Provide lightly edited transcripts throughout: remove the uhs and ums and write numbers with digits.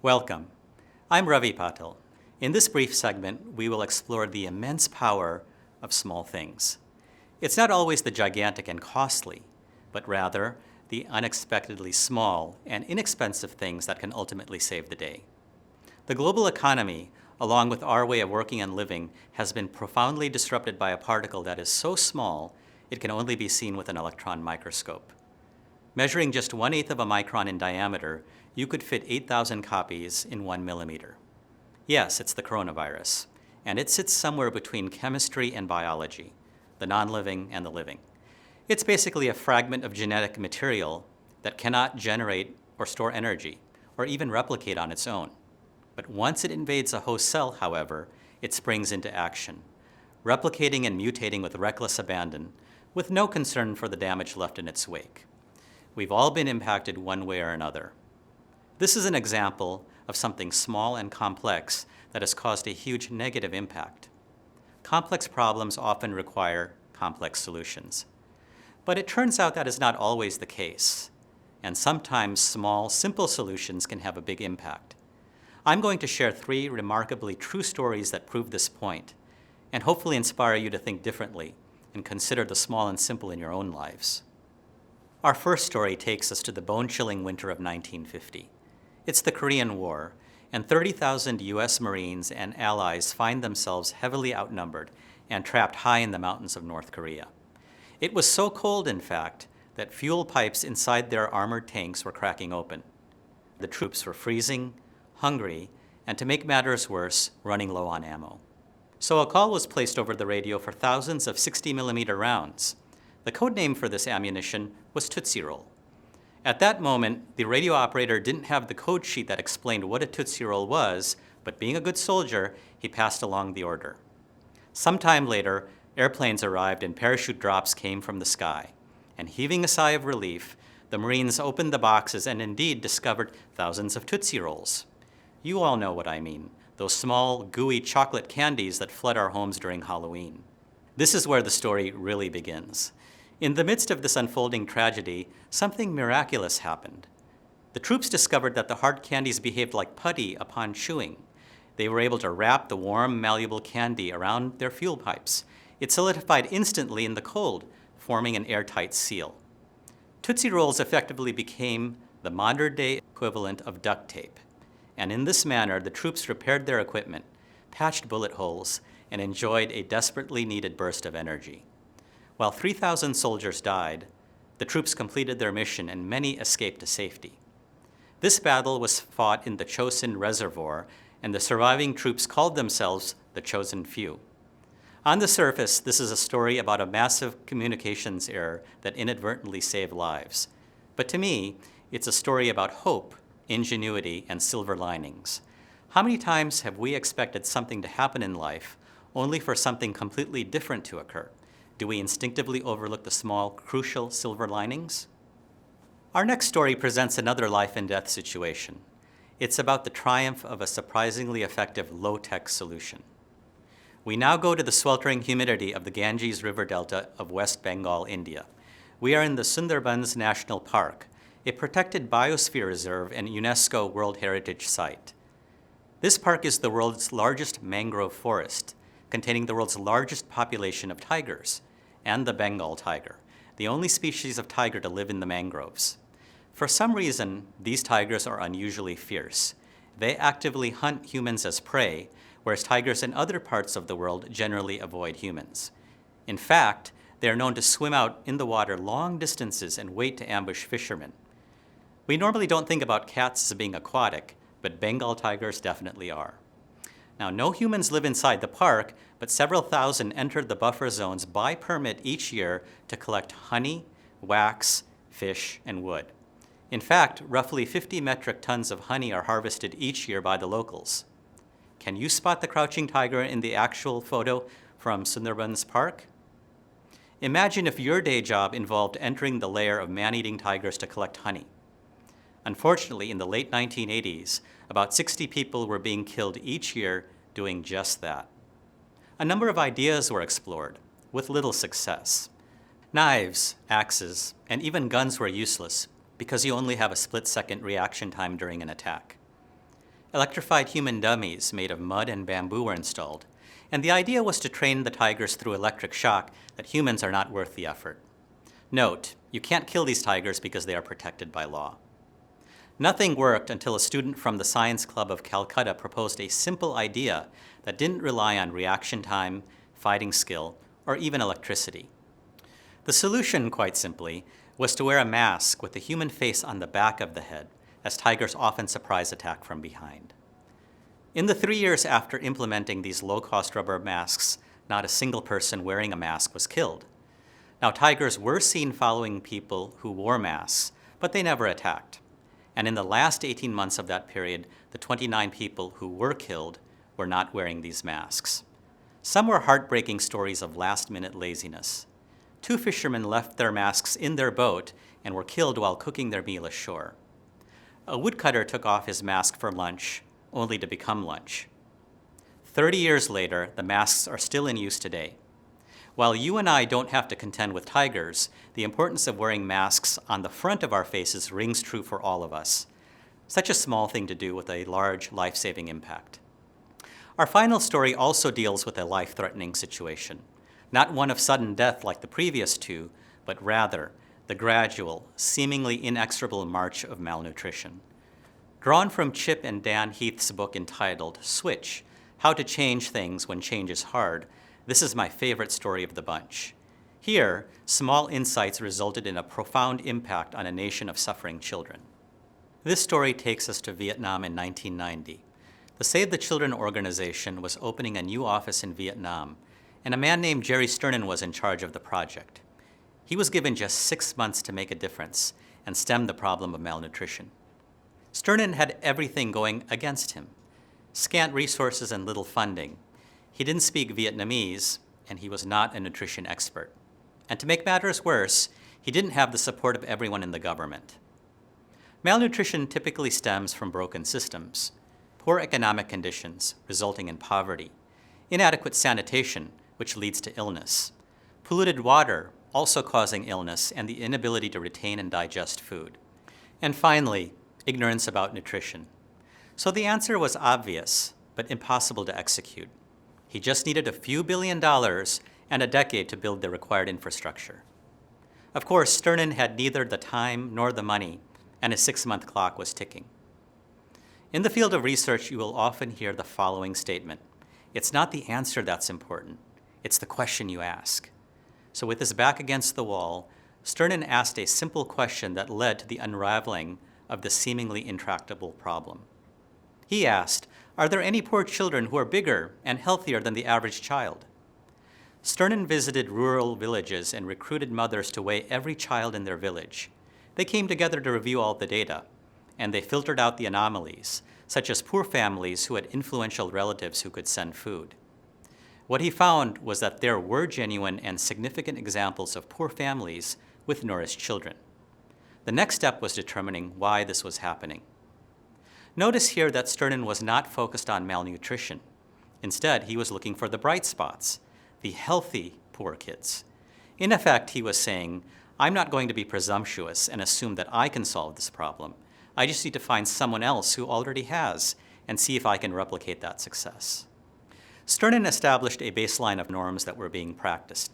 Welcome. I'm Ravi Patil. In this brief segment, we will explore the immense power of small things. It's not always the gigantic and costly, but rather the unexpectedly small and inexpensive things that can ultimately save the day. The global economy, along with our way of working and living, has been profoundly disrupted by a particle that is so small it can only be seen with an electron microscope. Measuring just 1/8 of a micron in diameter, you could fit 8,000 copies in 1 millimeter. Yes, it's the coronavirus, and it sits somewhere between chemistry and biology, the non-living and the living. It's basically a fragment of genetic material that cannot generate or store energy, or even replicate on its own. But once it invades a host cell, however, it springs into action, replicating and mutating with reckless abandon, with no concern for the damage left in its wake. We've all been impacted one way or another. This is an example of something small and complex that has caused a huge negative impact. Complex problems often require complex solutions. But it turns out that is not always the case, and sometimes small, simple solutions can have a big impact. I'm going to share 3 remarkably true stories that prove this point, and hopefully inspire you to think differently and consider the small and simple in your own lives. Our first story takes us to the bone-chilling winter of 1950. It's the Korean War, and 30,000 U.S. Marines and allies find themselves heavily outnumbered and trapped high in the mountains of North Korea. It was so cold, in fact, that fuel pipes inside their armored tanks were cracking open. The troops were freezing, hungry, and to make matters worse, running low on ammo. So a call was placed over the radio for thousands of 60mm rounds. The code name for this ammunition was Tootsie Roll. At that moment, the radio operator didn't have the code sheet that explained what a Tootsie Roll was, but being a good soldier, he passed along the order. Sometime later, airplanes arrived and parachute drops came from the sky. And heaving a sigh of relief, the Marines opened the boxes and indeed discovered thousands of Tootsie Rolls. You all know what I mean, those small, gooey chocolate candies that flood our homes during Halloween. This is where the story really begins. In the midst of this unfolding tragedy, something miraculous happened. The troops discovered that the hard candies behaved like putty upon chewing. They were able to wrap the warm, malleable candy around their fuel pipes. It solidified instantly in the cold, forming an airtight seal. Tootsie Rolls effectively became the modern-day equivalent of duct tape. And in this manner, the troops repaired their equipment, patched bullet holes, and enjoyed a desperately needed burst of energy. While 3,000 soldiers died, the troops completed their mission and many escaped to safety. This battle was fought in the Chosin Reservoir, and the surviving troops called themselves the Chosen Few. On the surface, this is a story about a massive communications error that inadvertently saved lives. But to me, it's a story about hope, ingenuity, and silver linings. How many times have we expected something to happen in life only for something completely different to occur? Do we instinctively overlook the small, crucial silver linings? Our next story presents another life and death situation. It's about the triumph of a surprisingly effective low-tech solution. We now go to the sweltering humidity of the Ganges River Delta of West Bengal, India. We are in the Sundarbans National Park, a protected biosphere reserve and UNESCO World Heritage Site. This park is the world's largest mangrove forest, containing the world's largest population of tigers, and the Bengal tiger, the only species of tiger to live in the mangroves. For some reason, these tigers are unusually fierce. They actively hunt humans as prey, whereas tigers in other parts of the world generally avoid humans. In fact, they are known to swim out in the water long distances and wait to ambush fishermen. We normally don't think about cats as being aquatic, but Bengal tigers definitely are. Now, no humans live inside the park, but several thousand enter the buffer zones by permit each year to collect honey, wax, fish, and wood. In fact, roughly 50 metric tons of honey are harvested each year by the locals. Can you spot the crouching tiger in the actual photo from Sundarbans Park? Imagine if your day job involved entering the lair of man-eating tigers to collect honey. Unfortunately, in the late 1980s, about 60 people were being killed each year doing just that. A number of ideas were explored, with little success. Knives, axes, and even guns were useless because you only have a split-second reaction time during an attack. Electrified human dummies made of mud and bamboo were installed, and the idea was to train the tigers through electric shock that humans are not worth the effort. Note, you can't kill these tigers because they are protected by law. Nothing worked until a student from the Science Club of Calcutta proposed a simple idea that didn't rely on reaction time, fighting skill, or even electricity. The solution, quite simply, was to wear a mask with the human face on the back of the head, as tigers often surprise attack from behind. In the 3 years after implementing these low-cost rubber masks, not a single person wearing a mask was killed. Now, tigers were seen following people who wore masks, but they never attacked. And in the last 18 months of that period, the 29 people who were killed were not wearing these masks. Some were heartbreaking stories of last-minute laziness. 2 fishermen left their masks in their boat and were killed while cooking their meal ashore. A woodcutter took off his mask for lunch, only to become lunch. 30 years later, the masks are still in use today. While you and I don't have to contend with tigers, the importance of wearing masks on the front of our faces rings true for all of us. Such a small thing to do with a large life-saving impact. Our final story also deals with a life-threatening situation. Not one of sudden death like the previous 2, but rather the gradual, seemingly inexorable march of malnutrition. Drawn from Chip and Dan Heath's book entitled Switch, How to Change Things When Change is Hard, this is my favorite story of the bunch. Here, small insights resulted in a profound impact on a nation of suffering children. This story takes us to Vietnam in 1990. The Save the Children organization was opening a new office in Vietnam, and a man named Jerry Sternin was in charge of the project. He was given just 6 months to make a difference and stem the problem of malnutrition. Sternin had everything going against him: scant resources and little funding. He didn't speak Vietnamese, and he was not a nutrition expert. And to make matters worse, he didn't have the support of everyone in the government. Malnutrition typically stems from broken systems, poor economic conditions resulting in poverty, inadequate sanitation, which leads to illness, polluted water also causing illness and the inability to retain and digest food, and finally, ignorance about nutrition. So the answer was obvious, but impossible to execute. He just needed a few $1 billion and a decade to build the required infrastructure. Of course, Sternin had neither the time nor the money, and his 6-month clock was ticking. In the field of research, you will often hear the following statement: it's not the answer that's important, it's the question you ask. So with his back against the wall, Sternin asked a simple question that led to the unraveling of the seemingly intractable problem. He asked, are there any poor children who are bigger and healthier than the average child? Sternin visited rural villages and recruited mothers to weigh every child in their village. They came together to review all the data, and they filtered out the anomalies, such as poor families who had influential relatives who could send food. What he found was that there were genuine and significant examples of poor families with nourished children. The next step was determining why this was happening. Notice here that Sternin was not focused on malnutrition. Instead, he was looking for the bright spots, the healthy poor kids. In effect, he was saying, I'm not going to be presumptuous and assume that I can solve this problem. I just need to find someone else who already has and see if I can replicate that success. Sternin established a baseline of norms that were being practiced.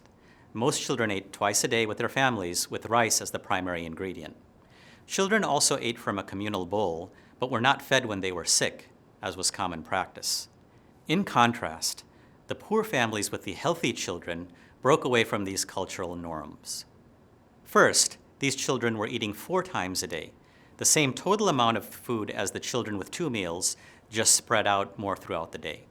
Most children ate twice a day with their families, with rice as the primary ingredient. Children also ate from a communal bowl, but were not fed when they were sick, as was common practice. In contrast, the poor families with the healthy children broke away from these cultural norms. First, these children were eating 4 times a day, the same total amount of food as the children with 2 meals, just spread out more throughout the day.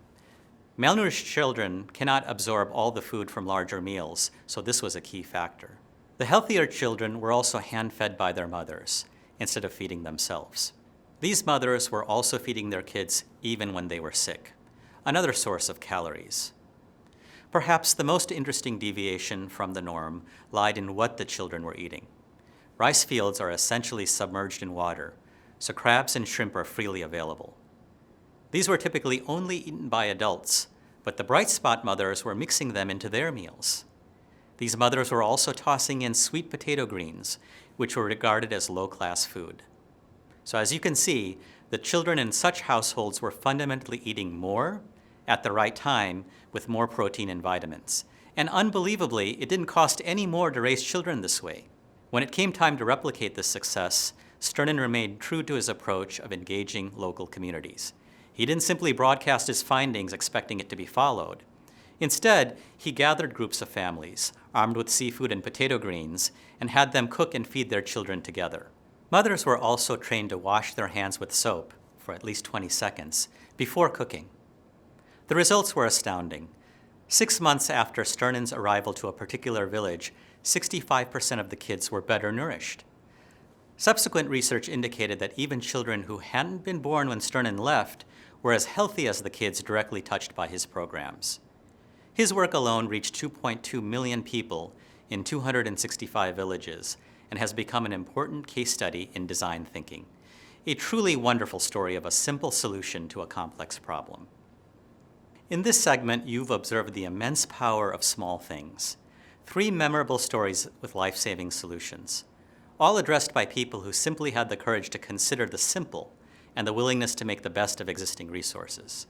Malnourished children cannot absorb all the food from larger meals, so this was a key factor. The healthier children were also hand-fed by their mothers, instead of feeding themselves. These mothers were also feeding their kids even when they were sick, another source of calories. Perhaps the most interesting deviation from the norm lied in what the children were eating. Rice fields are essentially submerged in water, so crabs and shrimp are freely available. These were typically only eaten by adults, but the bright spot mothers were mixing them into their meals. These mothers were also tossing in sweet potato greens, which were regarded as low-class food. So as you can see, The children in such households were fundamentally eating more at the right time with more protein and vitamins. And unbelievably, it didn't cost any more to raise children this way. When it came time to replicate this success, Sternin remained true to his approach of engaging local communities. He didn't simply broadcast his findings expecting it to be followed. Instead, he gathered groups of families, armed with seafood and potato greens, and had them cook and feed their children together. Mothers were also trained to wash their hands with soap for at least 20 seconds before cooking. The results were astounding. 6 months after Sternin's arrival to a particular village, 65% of the kids were better nourished. Subsequent research indicated that even children who hadn't been born when Sternin left were as healthy as the kids directly touched by his programs. His work alone reached 2.2 million people in 265 villages and has become an important case study in design thinking. A truly wonderful story of a simple solution to a complex problem. In this segment, you've observed the immense power of small things. 3 memorable stories with life-saving solutions, all addressed by people who simply had the courage to consider the simple and the willingness to make the best of existing resources.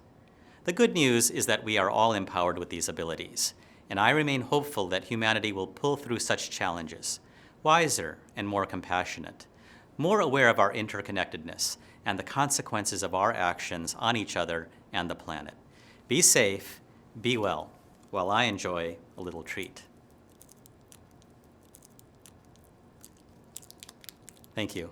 The good news is that we are all empowered with these abilities, and I remain hopeful that humanity will pull through such challenges, wiser and more compassionate, more aware of our interconnectedness and the consequences of our actions on each other and the planet. Be safe, be well, while I enjoy a little treat. Thank you.